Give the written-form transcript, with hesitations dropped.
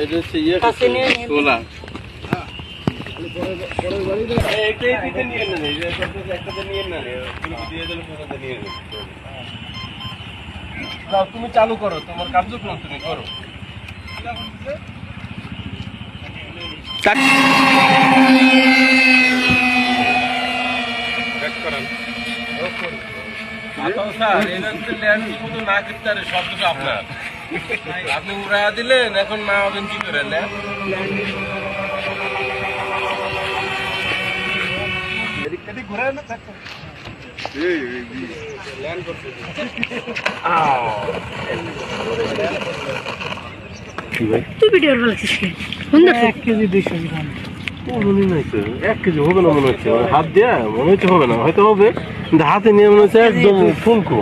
এটা হচ্ছে ইয়ে ছোলা তুমি চালু করো, তোমার কার্যক্রম তুমি করো। আপনি উড়া দিলেন, এখন না হবেন কি করে? তুই ভিডিও বলছিস কি? 1 কেজি 200 গ্রাম। এক কেজি হবে না মনে হচ্ছে, হাত দিয়ে মনে হচ্ছে হবে না, হয়তো হবে কিন্তু হাতে নিয়ে মনে হচ্ছে একদম ফুলকো।